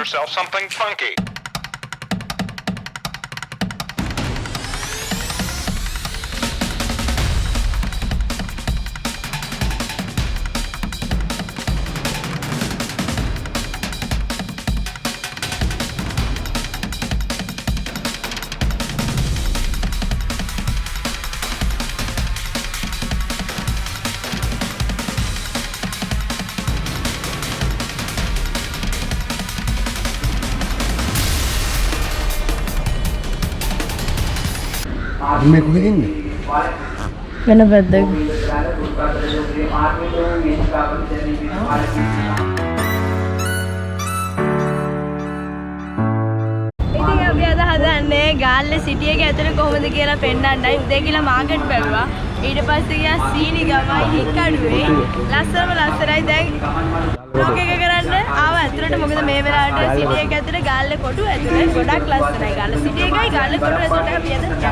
yourself something funky. මේ කොහෙද ඉන්නේ? වෙන පැත්තක. ඉතින් අපි අද හදන්නේ ගාල්ලේ සිටි එක ඇතුලේ කොහොමද කියලා පෙන්නන්නයි. උදේ කියලා මාකට් බැලුවා. ඊට පස්සේ ගියා සීනි ගමයි හික්කඩුවේ. ලස්සනයි දැන් vlog එක කරන්න ආවා ඇතුලට. මොකද මේ වෙලාවට සිටි එක ඇතුලේ ගාල්ලේ කොටු ඇතුලේ ගොඩක් ලස්සනයි. ගාල්ලේ සිටි එකයි ගාල්ලේ කොටු ඇතුලට අපි යන්න යනවා.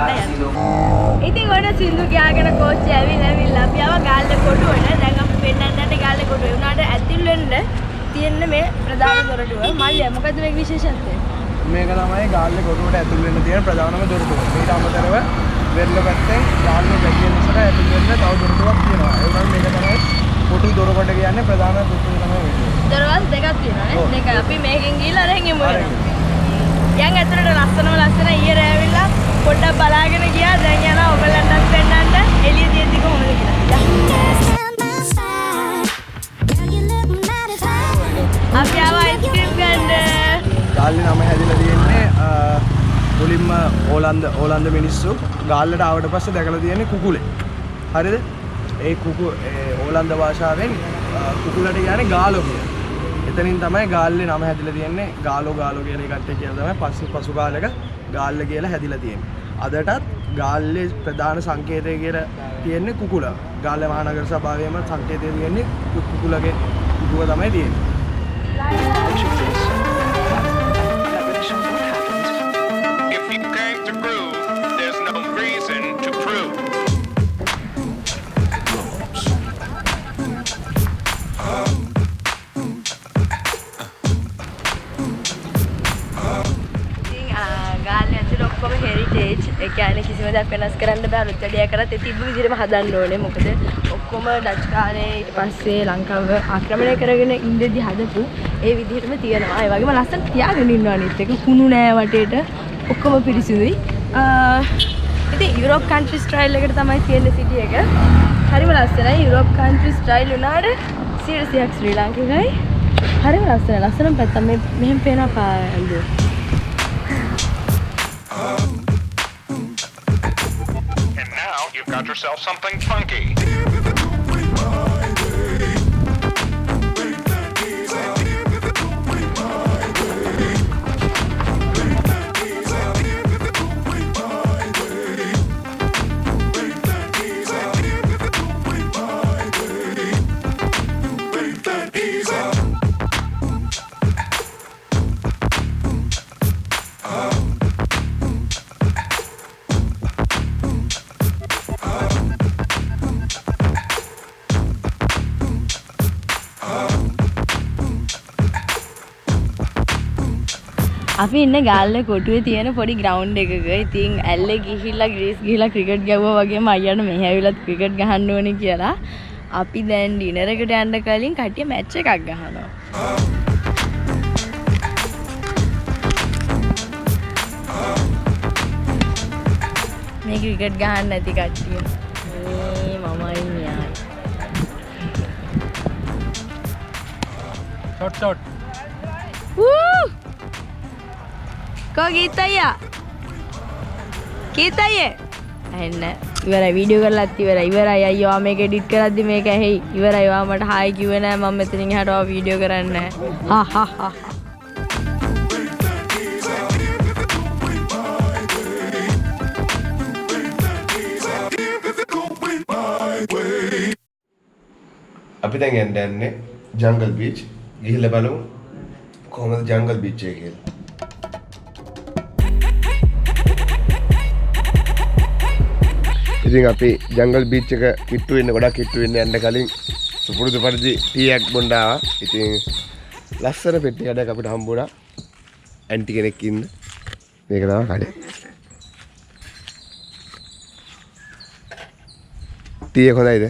ඉතින් ඔන්න සින්දු ගියාගෙන කෝච්චි ඇවිල්ලා අපි ආවා ගාල්ලේ කොටුවට. දැන් අපි පෙන්නන්නට ගාල්ලේ කොටුවේ උනාට ඇතුල් වෙන්න තියෙන මේ ප්‍රධාන දොරටුව. මල්ලියා මොකද මේක විශේෂත්වය? මේක තමයි ගාල්ලේ කොටුවට ඇතුල් වෙන්න තියෙන ප්‍රධානම දොරටුව. ඊට අමතරව වෙරළ පැත්තෙන් ගාල්ලේ බැගිය නිසා ඇතුල් වෙන්න තව දොරටුවක් තියෙනවා. ඒ වගේම මේක තමයි කොටු දොරකට කියන්නේ ප්‍රධාන දොරටුව තමයි වෙන්නේ. දොරවල් දෙකක් තියෙනවා නේ. මේක අපි මේකෙන් ගිහලා අරන් යමු වෙනවා. යන් ඇතුළට ලස්සන ඊයේ රැවිලා පොඩ්ඩක් බලාගෙන ගියා. දැන් යනවා ඔයගලන්ටත් පෙන්නන්න එළිය තියෙද්දි කොහොමද කියලා. අපි ආවා අයිස්ක්‍රීම් ගන්න. ගාල්ලේ නම හැදිලා තියෙන්නේ මුලින්ම ඕලන්ද මිනිස්සු ගාල්ලට ආවට පස්සේ දැකලා තියෙන්නේ කුකුලේ. හරිද? ඒ ඕලන්ද භාෂාවෙන් කුකුලට කියන්නේ ගාලෝ කියලා. එතනින් තමයි ගාල්ලේ නම හැදිලා තියෙන්නේ. ගාලෝ කියන එකට කියලා තමයි පසු කාලෙක ගාල්ල කියලා හැදිලා තියෙන්නේ. අදටත් ගාල්ලේ ප්‍රධාන සංකේතය කියලා තියෙන්නේ කුකුල. ගාල්ලේ මහනගර සභාවේම සංකේතය තියෙන්නේ කුකුලගේ කුකුල තමයි තියෙන්නේ. If you came to groove, there's no reason to prove. Heritage ඒ කියන්නේ කිසිම දෙයක් වෙනස් කරන්න බෑ. අලුත් වැඩියා කරත් ඒ තිබ්බ විදිහටම හදන්න ඕනේ. මොකද ඔක්කොම ඩච් කාලේ ඊට පස්සේ ලංකාව ආක්‍රමණය කරගෙන ඉඳිද්දි හදපු ඒ විදිහටම තියෙනවා. ඒ වගේම ලස්සන තියාගෙන ඉන්නවා අනිත් එක. කුණු නෑ වටේට. ඔක්කොම පිරිසිදුයි. ඉතින් යුරෝප් කන්ට්‍රි ස්ටයිල් එකට තමයි තියෙන්නේ සිටි එක. හරිම ලස්සනයි. යුරෝප් කන්ට්‍රි ස්ටයිල් උනාට 100% ශ්‍රී ලාංකිකයි. හරිම ලස්සනයි. ලස්සනම පැත්ත මේ මෙහෙම පේනවා පාළුව. And now you've got yourself something funky. අපි ඉන්නේ ගාල්ලේ කොටුවේ තියෙන පොඩි ග්‍රවුන්ඩ් එකක. ඉතින් ඇල්ලේ ගිහිල්ලා ග්‍රීස් ගිහිල්ලා ක්‍රිකට් ගැවුවා වගේම අයියාට මෙහෙ ඇවිල්ලා ක්‍රිකට් ගහන්න ඕනේ කියලා. අපි දැන් ඩිනර් එකට යන්න කලින් කට්ටිය මැච් එකක් ගහනවා. මේ ක්‍රිකට් ගහන්න නැති කට්ටිය. මේ මමයි මෙයයි. ෂොට්. කෝ ගීතයියා ඇහෙන්න ඉවරයි. වීඩියෝ කරලාත් ඉවරයි අයියෝ. මේක එඩිට් කරද්දි මේක ඇහෙයි. ඉවරයි. ඔයා මට හායි කිව්වේ නෑ. මම මෙතනින් එහාට ඔයා වීඩියෝ කරන්නේ නෑ. අපි දැන් යන්නේ ජංගල් බීච්. ගිහිල්ලා බලමු කොහොමද ජංගල් බීච් එක කියලා. ඉතින් අපි ජංගල් බීච් එක කිට්ටු වෙන්න ගොඩක් කිට්ටු වෙන්න යන්න කලින් සුපුරුදු පරිදි ටී එකක් බොන්න ආවා. ඉතින් ලස්සන පෙට්ටියක් අපිට හම්බුණා. ඇන්ටි කෙනෙක් ඉන්න. මේක තමයි කඩේ. තීය හොඳයිද?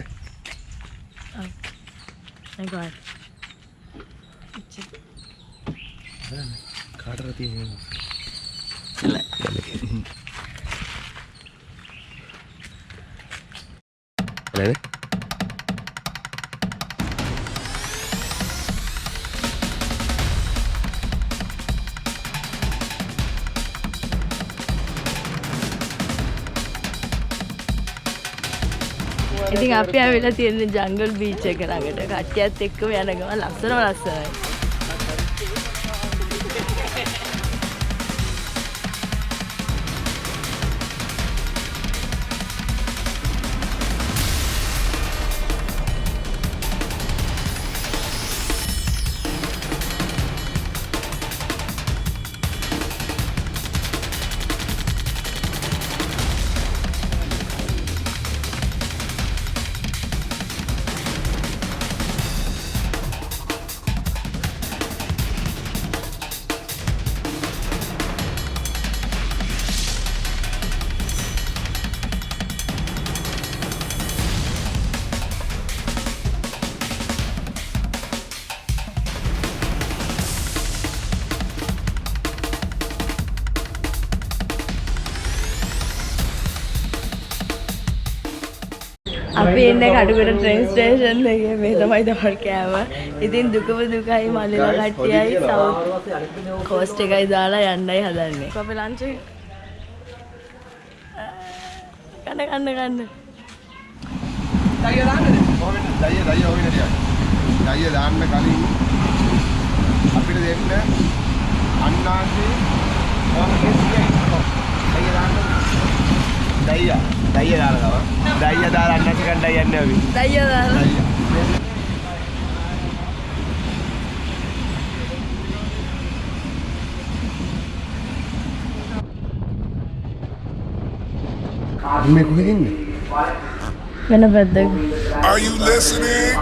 කාටද තියෙන්නේ? නේද? ඉතින් අපි ආවිලා තියෙන ජංගල් බීච් එක ළඟට කට්ටියත් එක්කම යන ගමන් ලස්සනයි. අපි ඉන්නේ කඩුගොඩ ට්‍රේන් ස්ටේෂන් එකේ. මේ තමයි දවල් කෑම. ඉතින් දුකම දුකයි මල්ලිලා කට්ටියයි සවුත් කෝස්ට් එකයි දාලා යන්නයි හදන්නේ. අපි ලන්ච් එක කන්න. දයිය දාන්නද? කොහොමද? දයිය ඔය නේද? දයිය දාන්න කලින් අපිට දෙන්න අන්නාසේ කොහොමද කියන්නේ? දයිය දාන්න. දයිය දාලා ගම. දයිය දාලා අන්නාසේ කණ්ඩාය යන්නේ අපි. දයිය දාලා. මේ කොහෙද ඉන්නේ? වෙන පැත්තක. Are you listening?